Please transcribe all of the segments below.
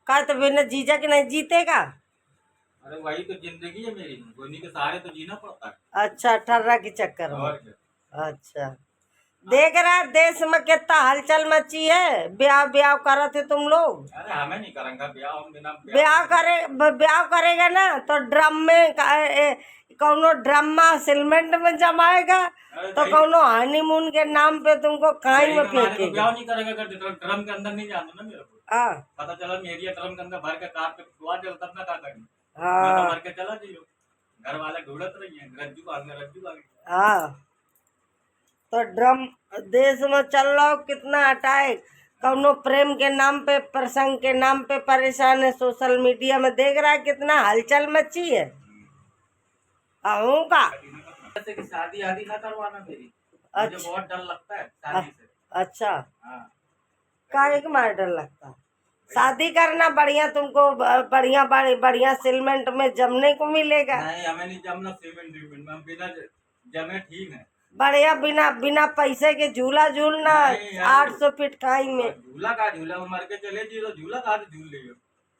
का तो बिना जीजा के नहीं जीतेगा। अरे वही तो जिंदगी है मेरी, धोनी के सहारे तो जीना पड़ता है। अच्छा, 18 के चक्कर में। और क्या। अच्छा, देख रहा है देश में कितना हलचल मची है। ब्याह ब्याह करा थे तुम लोग। अरे हमें नहीं करेंगे ब्याह, हम बिना ब्याह करेगा ना तो ड्रम में कौनो ड्रामा सीमेंट में जमाएगा, तो कौनो हनीमून के नाम पे तुमको खाई में फेंकेगा। ब्याह नहीं करेगा अगर ड्रम के अंदर नहीं जाना ना मेरे को। हाँ पता चला मेरी ड्रम के अंदर भर के कार पे खुआ दे, तब ना क्या करेंगे। मैं तो हाँ भर के चला जाइयो, घर वाले ढूंढत रही है, रज्जू आ गई। हाँ। तो ड्रम देश में चल रहा हो कितना अटैक, कौनो प्रेम के नाम पे, प्रसंग के नाम पे परेशान है। सोशल मीडिया में देख रहा है कितना हलचल मची है। का जैसे कि शादी आदि ना करवाना मेरी, मुझे अच्छा बहुत डर लगता है शादी से। अच्छा, हाँ। काहे के मारे डर लगता है? शादी करना बढ़िया, तुमको बढ़िया बढ़िया सीमेंट में जमने को मिलेगा। नहीं, हमें नहीं जमना सीमेंट में, हम बिना जमे ठीक है। बढ़िया, बिना बिना पैसे के झूला झूलना 800 फीट खाई में। झूला का झूला मर के चले जी, तो झूला कहा झूल लियो।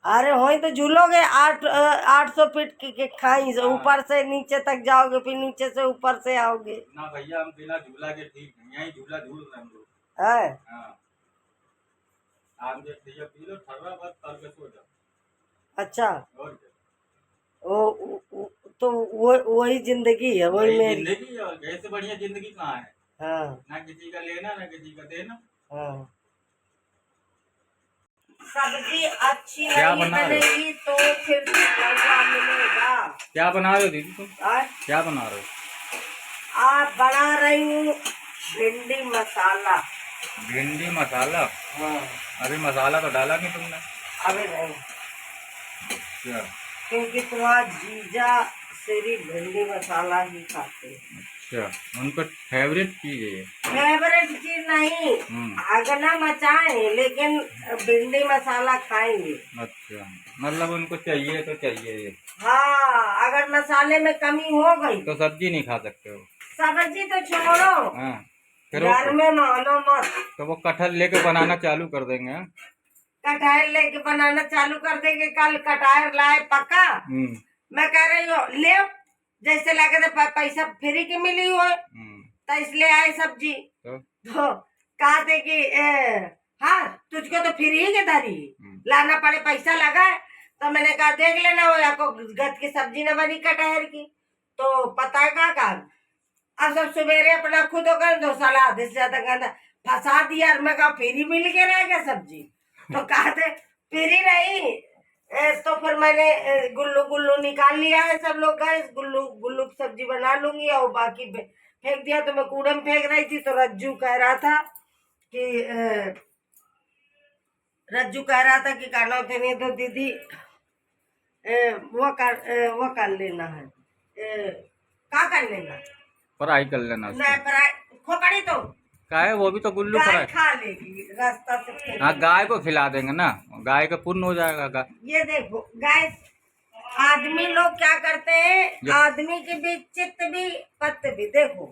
अरे हो तो झूलोगे 800 फीट की खाई से, ऊपर से नीचे तक जाओगे, फिर नीचे से ऊपर से आओगे ना भैया, हम बिना झूला के ठीक है, यही झूला झूल रहे हम लोग। है। हाँ। आप जो भैया पी लो, ठर्रा बस करके सो जाओ। अच्छा, और क्या। तो वही जिंदगी है, वही मेरी जिंदगी है, और ऐसे बढ़िया जिंदगी कहाँ है। हाँ ना किसी का लेना ना किसी का देना। हाँ। सब्जी अच्छी क्या नहीं बना रहे हो? बनेगी तो फिर लौका मिलेगा। क्या बना रहे हो दीदी तुम? क्या बना रहे हो? आप बना रही हूँ भिंडी मसाला। भिंडी मसाला? हाँ। अभी मसाला तो डाला नहीं तुमने। अभी नहीं, अच्छा क्योंकि तुम्हारा जीजा सिर्फ भिंडी मसाला ही खाते हैं। अच्छा, उनको फेवरेट चीज है ये। फेवरेट चीज नहीं, अगना मचाए लेकिन भिंडी मसाला खाएंगे। अच्छा, मतलब उनको चाहिए तो चाहिए ये। हाँ, अगर मसाले में कमी हो गई तो सब्जी नहीं खा सकते हो। सब्जी तो छोड़ो, हाँ, फिर घर में मानो मत। तो वो कटहल लेके बनाना चालू कर देंगे। हाँ? कटहल लेके बनाना चालू कर देंगे। कल कटहल लाए पका, मैं कह रही हूँ ले, जैसे लगे तो पैसा फ्री की मिली हो, तो इसलिए आए सब्जी। तो कहते कि हाँ तुझको तो फ्री के धरी लाना पड़े, पैसा लगा है। तो मैंने कहा देख लेना हो, या को गद की सब्जी न बनी कटहल की, तो पता है क्या कहा, अब सब सवेरे अपना खुद कर दो, साला आधे से ज्यादा गंदा फंसा दिया। मैं कहा फ्री मिल के रह गया सब्जी, तो कहते फ्री नहीं। तो फिर मैंने गुल्लू गुल्लू निकाल लिया है, सब लोग गए गुल्लू गुल्लू की सब्जी बना लूंगी, और बाकी फेंक दिया। तो मैं कूड़े में फेंक रही थी, तो रज्जू कह रहा था कि काना थे नहीं तो दीदी वो कर लेना है, क्या कर लेना, फ्राई कर लेना। नहीं फ्राई खोपड़ी तो क्या है, वो भी तो गुल्लू गाय फ्राई खा लेगी रास्ता से। हाँ, गाय को खिला देंगे ना, गाय का पुण्य हो जाएगा। ये देखो गाय, आदमी लोग क्या करते हैं, आदमी के बीच चित्त भी पत्त भी देखो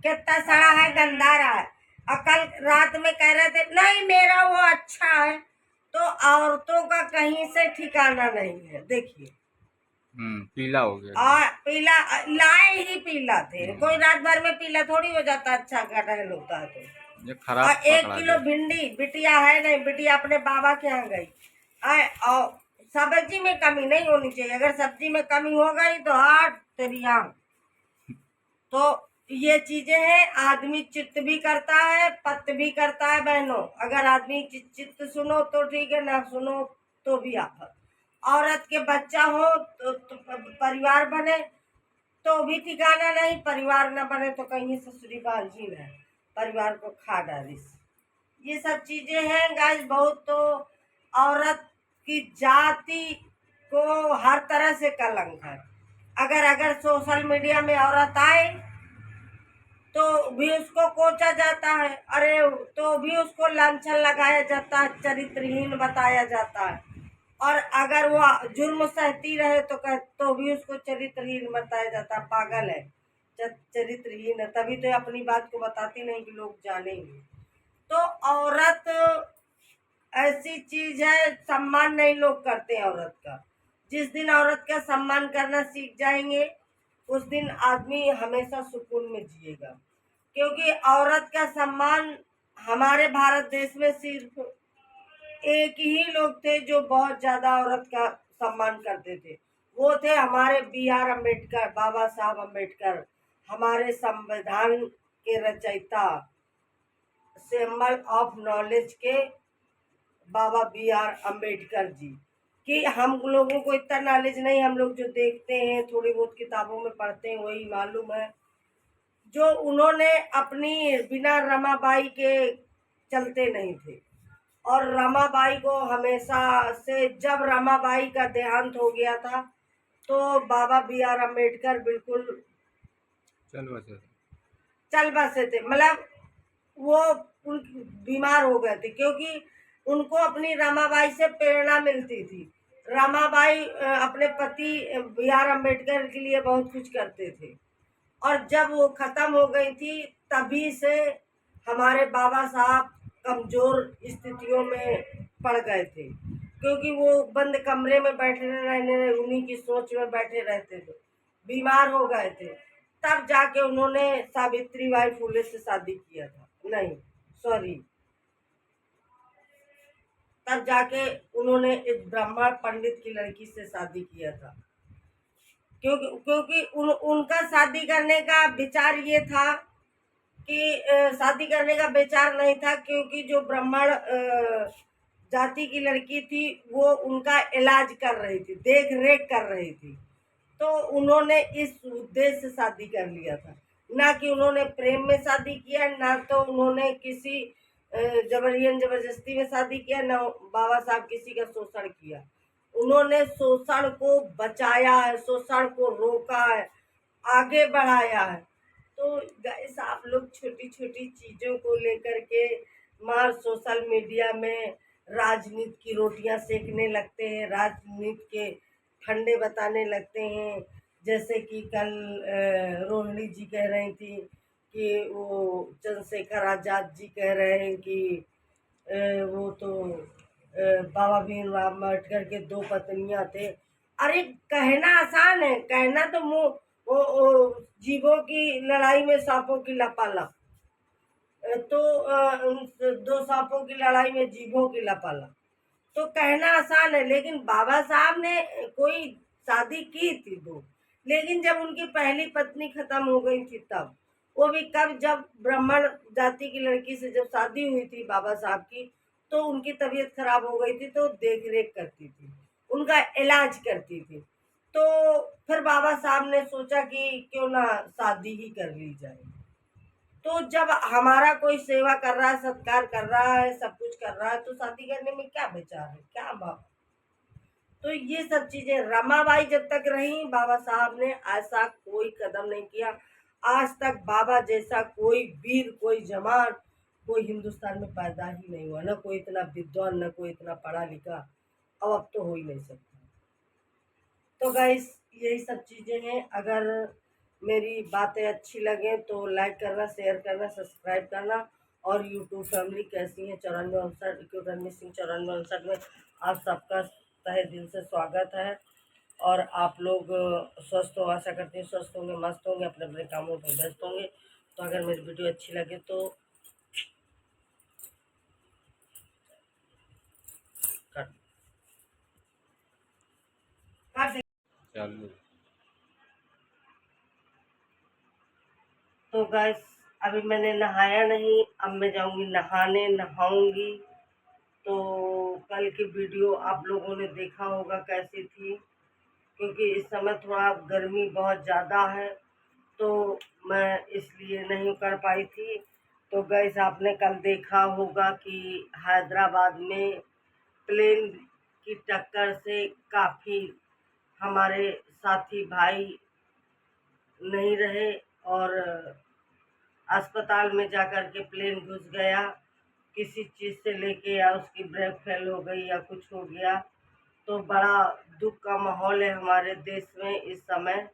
कितना सड़ा है, गंदा रहा है। और कल रात में कह रहे थे नहीं मेरा वो अच्छा है, तो औरतों का कहीं से ठिकाना नहीं है। देखिए पीला हो गया, और पीला लाए ही पीला थे, कोई रात भर में पीला थोड़ी हो जाता, अच्छा कटहल होता है तो। ये खराब और 1 किलो भिंडी, बिटिया है नहीं, बिटिया अपने बाबा के यहाँ गई। और सब्जी में कमी नहीं होनी चाहिए, अगर सब्जी में कमी हो गई तो हाथ तेरी आँख। तो ये चीजें हैं, आदमी चित्त भी करता है पत्त भी करता है बहनों। अगर आदमी चित्त सुनो तो ठीक है, ना सुनो तो भी आफत। औरत के बच्चा हो तो परिवार बने तो भी ठिकाना नहीं, परिवार न बने तो कहीं ससुरी बाजी है, परिवार को खा डाली। ये सब चीजें हैं गाइस। बहुत तो औरत की जाति को हर तरह से कलंक है। अगर सोशल मीडिया में औरत आए तो भी उसको कोचा जाता है, अरे तो भी उसको लांछन लगाया जाता है, चरित्रहीन बताया जाता है। और अगर वो जुर्म सहती रहे तो भी उसको चरित्रहीन बताया जाता है, पागल है, चरित्रहीन है, तभी तो अपनी बात को बताती नहीं कि लोग जानेंगे। तो औरत ऐसी चीज है, सम्मान नहीं लोग करते हैं औरत का। जिस दिन औरत का सम्मान करना सीख जाएंगे उस दिन आदमी हमेशा सुकून में जिएगा। क्योंकि औरत का सम्मान हमारे भारत देश में सिर्फ एक ही लोग थे जो बहुत ज्यादा औरत का सम्मान करते थे। वो थे हमारे B.R. अम्बेडकर, बाबा साहब अम्बेडकर, हमारे संविधान के रचयिता, सिंबल ऑफ नॉलेज के बाबा B.R. अम्बेडकर जी। कि हम लोगों को इतना नॉलेज नहीं, हम लोग जो देखते हैं थोड़ी बहुत किताबों में पढ़ते हैं वही मालूम है। जो उन्होंने अपनी बिना रमाबाई के चलते नहीं थे। और रमाबाई को हमेशा से, जब रमाबाई का देहांत हो गया था तो बाबा B.R. अम्बेडकर बिल्कुल चल बसे थे। मतलब वो बीमार हो गए थे क्योंकि उनको अपनी रमाबाई से प्रेरणा मिलती थी। रमाबाई अपने पति B.R. अम्बेडकर के लिए बहुत कुछ करते थे। और जब वो खत्म हो गई थी तभी से हमारे बाबा साहब कमजोर स्थितियों में पड़ गए थे। क्योंकि वो बंद कमरे में बैठे रहने, उन्हीं की सोच में बैठे रहते थे, बीमार हो गए थे। तब जाके उन्होंने सावित्रीबाई फुले से शादी किया था। नहीं, सॉरी, तब जाके उन्होंने एक ब्राह्मण पंडित की लड़की से शादी किया था। क्योंकि उनका शादी करने का विचार ये था कि शादी करने का विचार नहीं था, क्योंकि जो ब्राह्मण जाति की लड़की थी वो उनका इलाज कर रही थी, देख रेख कर रही थी। तो उन्होंने इस उद्देश्य से शादी कर लिया था, ना कि उन्होंने प्रेम में शादी किया, ना तो उन्होंने किसी जबरदस्ती में शादी किया, ना बाबा साहब किसी का शोषण किया। उन्होंने शोषण को बचाया है, शोषण को रोका है, आगे बढ़ाया है। तो गाइस आप लोग छोटी छोटी चीजों को लेकर के मार सोशल मीडिया में राजनीति की रोटियां सेकने लगते हैं, राजनीति के फंडे बताने लगते हैं। जैसे कि कल रोहिणी जी कह रही थी कि वो चंद्रशेखर आजाद जी कह रहे हैं कि वो तो बाबा भीमराव अम्बेडकर के 2 पत्नियां थे। अरे कहना आसान है, कहना तो मुंह वो जीभों की लड़ाई में सांपों की लपालप। तो 2 सांपों की लड़ाई में जीभों की लपालप। तो कहना आसान है, लेकिन बाबा साहब ने कोई शादी की थी 2, लेकिन जब उनकी पहली पत्नी खत्म हो गई थी तब, वो भी कब, जब ब्राह्मण जाति की लड़की से जब शादी हुई थी बाबा साहब की, तो उनकी तबीयत खराब हो गई थी, तो देख रेख करती थी, उनका इलाज करती थी। तो फिर बाबा साहब ने सोचा कि क्यों ना शादी ही कर ली जाए। तो जब हमारा कोई सेवा कर रहा है, सत्कार कर रहा है, सब कुछ कर रहा है, तो शादी करने में क्या विचार है, क्या बात। तो ये सब चीजें, रमाबाई जब तक रही बाबा साहब ने ऐसा कोई कदम नहीं किया। आज तक बाबा जैसा कोई वीर, कोई जवान, कोई हिंदुस्तान में पैदा ही नहीं हुआ। ना कोई इतना विद्वान, ना कोई इतना पढ़ा लिखा, अब तो हो ही नहीं सकता। तो गाइस यही सब चीजें हैं। अगर मेरी बातें अच्छी लगे तो लाइक करना, शेयर करना, सब्सक्राइब करना। और यूट्यूब फैमिली कैसी है, 9459 रणवीर सिंह 9459 में आप सबका तहे दिल से स्वागत है। और आप लोग स्वस्थ हो, आशा करती हूँ स्वस्थ होंगे, मस्त होंगे, अपने अपने कामों पर व्यस्त होंगे। तो अगर मेरी वीडियो अच्छी लगे तो कर तो गाइस अभी मैंने नहाया नहीं, अब मैं जाऊंगी नहाने, नहाऊंगी। तो कल की वीडियो आप लोगों ने देखा होगा कैसी थी, क्योंकि इस समय थोड़ा गर्मी बहुत ज़्यादा है तो मैं इसलिए नहीं कर पाई थी। तो गाइस आपने कल देखा होगा कि हैदराबाद में प्लेन की टक्कर से काफ़ी हमारे साथी भाई नहीं रहे और अस्पताल में जाकर के प्लेन घुस गया किसी चीज़ से लेके, या उसकी ब्रेक फेल हो गई या कुछ हो गया। तो बड़ा दुख का माहौल है हमारे देश में इस समय।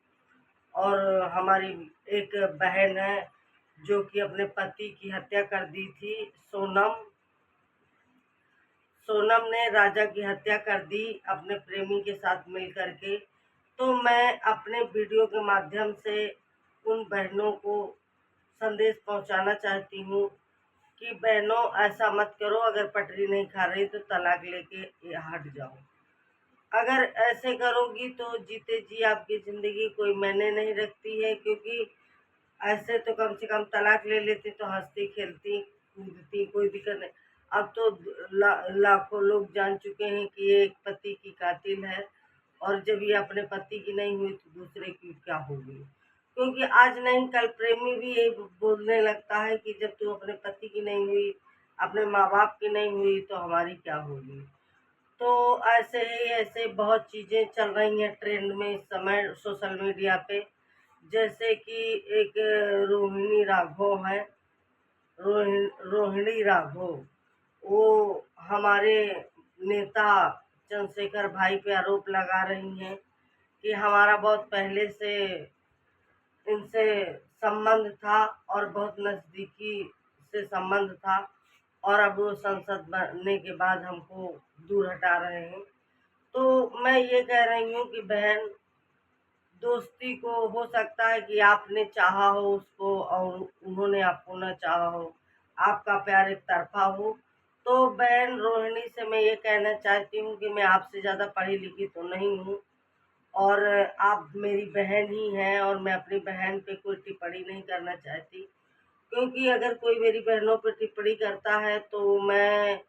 और हमारी एक बहन है जो कि अपने पति की हत्या कर दी थी, सोनम। सोनम ने राजा की हत्या कर दी अपने प्रेमी के साथ मिल करके। तो मैं अपने वीडियो के माध्यम से उन बहनों को संदेश पहुंचाना चाहती हूँ कि बहनों ऐसा मत करो, अगर पटरी नहीं खा रही तो तलाक लेके हट जाओ। अगर ऐसे करोगी तो जीते जी आपकी ज़िंदगी कोई मायने नहीं रखती है, क्योंकि ऐसे तो कम से कम तलाक ले लेती तो हंसती खेलती कूदती, कोई दिक्कत नहीं। अब तो लाखों लोग जान चुके हैं कि ये एक पति की कातिल है, और जब ये अपने पति की नहीं हुई तो दूसरे की क्या होगी। क्योंकि आज नहीं कल प्रेमी भी यही बोलने लगता है कि जब तू अपने पति की नहीं हुई, अपने माँ बाप की नहीं हुई तो हमारी क्या होगी। तो ऐसे ही ऐसे बहुत चीज़ें चल रही हैं ट्रेंड में इस समय सोशल मीडिया पे। जैसे कि एक रोहिणी राघव है, रोहिणी राघव, वो हमारे नेता चंद्रशेखर भाई पे आरोप लगा रही हैं कि हमारा बहुत पहले से इनसे संबंध था और बहुत नज़दीकी से संबंध था, और अब वो संसद बनने के बाद हमको दूर हटा रहे हैं। तो मैं ये कह रही हूँ कि बहन, दोस्ती को हो सकता है कि आपने चाहा हो उसको और उन्होंने आपको न चाहा हो, आपका प्यार एक तरफा हो। तो बहन रोहिणी से मैं ये कहना चाहती हूँ कि मैं आपसे ज़्यादा पढ़ी लिखी तो नहीं हूँ, और आप मेरी बहन ही हैं, और मैं अपनी बहन पे कोई टिप्पणी नहीं करना चाहती। क्योंकि अगर कोई मेरी बहनों पे टिप्पणी करता है तो मैं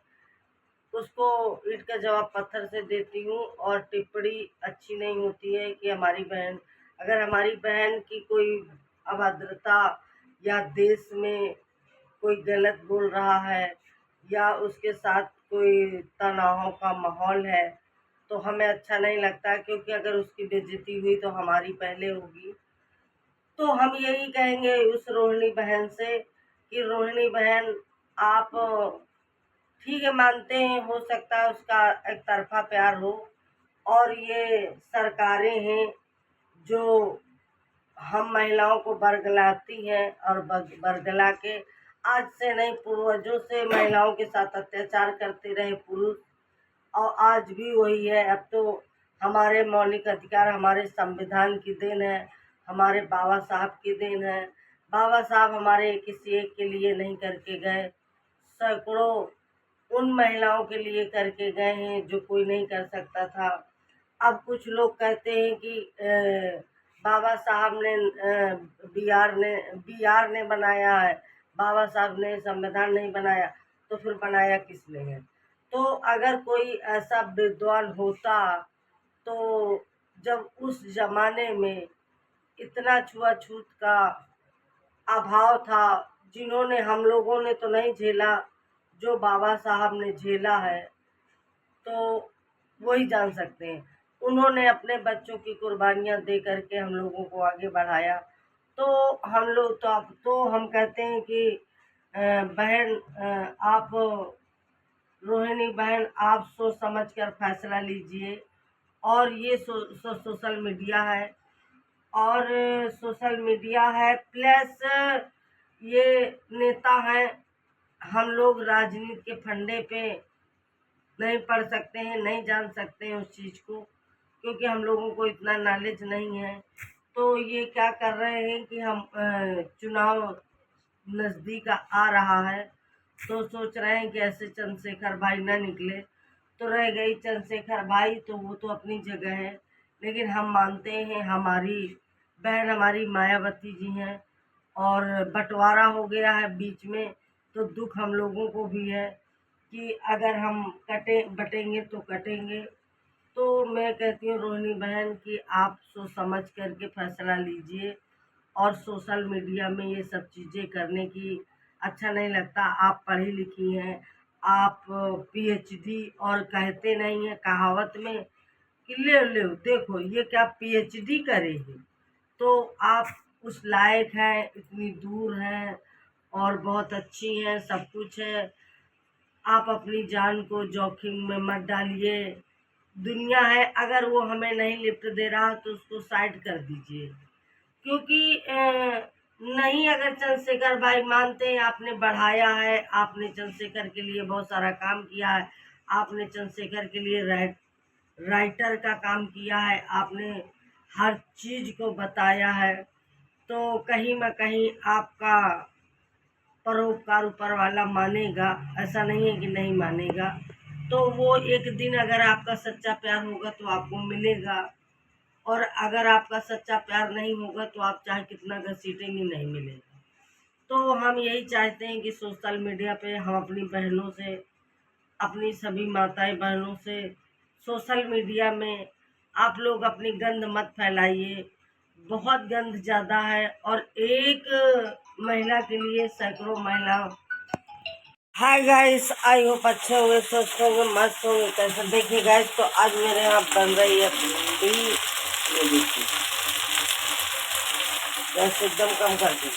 उसको ईंट का जवाब पत्थर से देती हूँ, और टिप्पणी अच्छी नहीं होती है कि हमारी बहन, अगर हमारी बहन की कोई अभद्रता या देश में कोई गलत बोल रहा है या उसके साथ कोई तनाव का माहौल है तो हमें अच्छा नहीं लगता, क्योंकि अगर उसकी बेइज्जती हुई तो हमारी पहले होगी। तो हम यही कहेंगे उस रोहिणी बहन से कि रोहिणी बहन, आप ठीक है, मानते हैं हो सकता है उसका एक तरफा प्यार हो, और ये सरकारें हैं जो हम महिलाओं को बरगलाती हैं, और बरगला के आज से नहीं पूर्वजों से महिलाओं के साथ अत्याचार करते रहे पुरुष, और आज भी वही है। अब तो हमारे मौलिक अधिकार हमारे संविधान की देन है, हमारे बाबा साहब की देन है। बाबा साहब हमारे किसी एक के लिए नहीं करके गए, सैकड़ों उन महिलाओं के लिए करके गए हैं जो कोई नहीं कर सकता था। अब कुछ लोग कहते हैं कि बाबा साहब ने बी आर ने बनाया है, बाबा साहब ने संविधान नहीं बनाया, तो फिर बनाया किसने है। तो अगर कोई ऐसा विद्वान होता तो जब उस जमाने में इतना छुआछूत का अभाव था, जिन्होंने हम लोगों ने तो नहीं झेला, जो बाबा साहब ने झेला है, तो वही जान सकते हैं। उन्होंने अपने बच्चों की कुर्बानियाँ दे करके हम लोगों को आगे बढ़ाया। तो हम लोग तो अब तो हम कहते हैं कि बहन, आप रोहिणी बहन, आप सोच समझ कर फैसला लीजिए। और ये सोशल मीडिया है, और सोशल मीडिया है प्लस ये नेता हैं। हम लोग राजनीति के फंडे पे नहीं पढ़ सकते हैं, नहीं जान सकते हैं उस चीज़ को, क्योंकि हम लोगों को इतना नॉलेज नहीं है। तो ये क्या कर रहे हैं कि हम चुनाव नज़दीक आ रहा है तो सोच रहे हैं कि ऐसे चंद्रशेखर भाई ना निकले, तो रह गई चंद्रशेखर भाई, तो वो तो अपनी जगह है, लेकिन हम मानते हैं हमारी बहन हमारी मायावती जी हैं, और बंटवारा हो गया है बीच में, तो दुख हम लोगों को भी है कि अगर हम बटेंगे तो कटेंगे। तो मैं कहती हूँ रोहिणी बहन कि आप सोच समझ करके फैसला लीजिए, और सोशल मीडिया में ये सब चीज़ें करने की अच्छा नहीं लगता। आप पढ़ी लिखी हैं, आप पीएचडी, और कहते नहीं हैं कहावत में कि ले ले देखो ये क्या पीएचडी करे है। तो आप उस लायक हैं, इतनी दूर हैं, और बहुत अच्छी हैं, सब कुछ है। आप अपनी जान को जोखिम में मत डालिए। दुनिया है, अगर वो हमें नहीं लिफ्ट दे रहा तो उसको साइड कर दीजिए, क्योंकि नहीं, अगर चंद्रशेखर भाई मानते हैं आपने बढ़ाया है, आपने चंद्रशेखर के लिए बहुत सारा काम किया है, आपने चंद्रशेखर के लिए राइटर का काम किया है, आपने हर चीज को बताया है, तो कहीं ना कहीं आपका परोपकार ऊपर वाला मानेगा, ऐसा नहीं है कि नहीं मानेगा। तो वो एक दिन अगर आपका सच्चा प्यार होगा तो आपको मिलेगा, और अगर आपका सच्चा प्यार नहीं होगा तो आप चाहे कितना घसीटेंगे नहीं मिलेगा। तो हम यही चाहते हैं कि सोशल मीडिया पे हम अपनी बहनों से, अपनी सभी माताएं बहनों से, सोशल मीडिया में आप लोग अपनी गंद मत फैलाइए। बहुत गंद ज़्यादा है, और एक महिला के लिए सैकड़ों महिला। हाय गाइस, आई होप अच्छे हुए, स्वस्थ होंगे, मस्त होंगे। कैसे देखिए गाइस, तो आज मेरे यहाँ बन रही है भिंडी। ये देखिए गैस एकदम कम कर दी,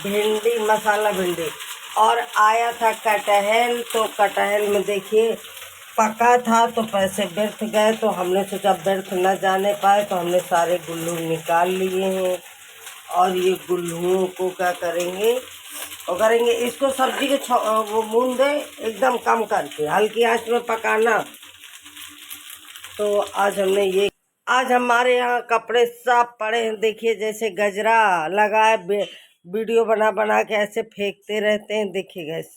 भिंडी मसाला भिंडी। और आया था कटहल, तो कटहल में देखिए पका था तो पैसे व्यर्थ गए, तो हमने सोचा व्यर्थ न जाने पाए, तो हमने सारे गुल्लू निकाल लिए हैं। और ये गुल्लुओं को क्या करेंगे, वो करेंगे इसको सब्जी के वो मून दे एकदम कम करके, हल्की आंच में पकाना। तो आज हमारे यहाँ कपड़े सब पड़े हैं, देखिए जैसे गजरा लगाए, वीडियो बना बना के ऐसे फेंकते रहते हैं। देखिए गैस,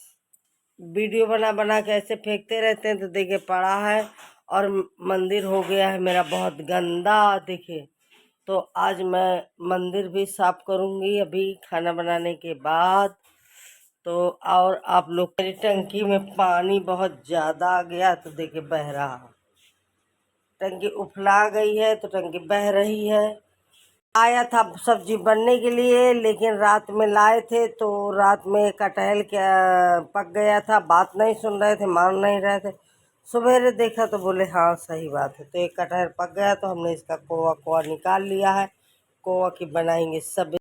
वीडियो बना बना के ऐसे फेंकते रहते हैं, तो देखिए पड़ा है। और मंदिर हो गया है मेरा बहुत गंदा, देखिए। तो आज मैं मंदिर भी साफ करूँगी अभी खाना बनाने के बाद। तो और आप लोग, मेरी टंकी में पानी बहुत ज़्यादा आ गया, तो देखिए बह रहा, टंकी उफला गई है, तो टंकी बह रही है। आया था सब्जी बनने के लिए, लेकिन रात में लाए थे, तो रात में कटहल क्या पक गया था, बात नहीं सुन रहे थे, मान नहीं रहे थे। सवेरे देखा तो बोले हाँ सही बात है, तो एक कटहल पक गया, तो हमने इसका कोवा कोवा निकाल लिया है। कोवा की बनाएंगे सब।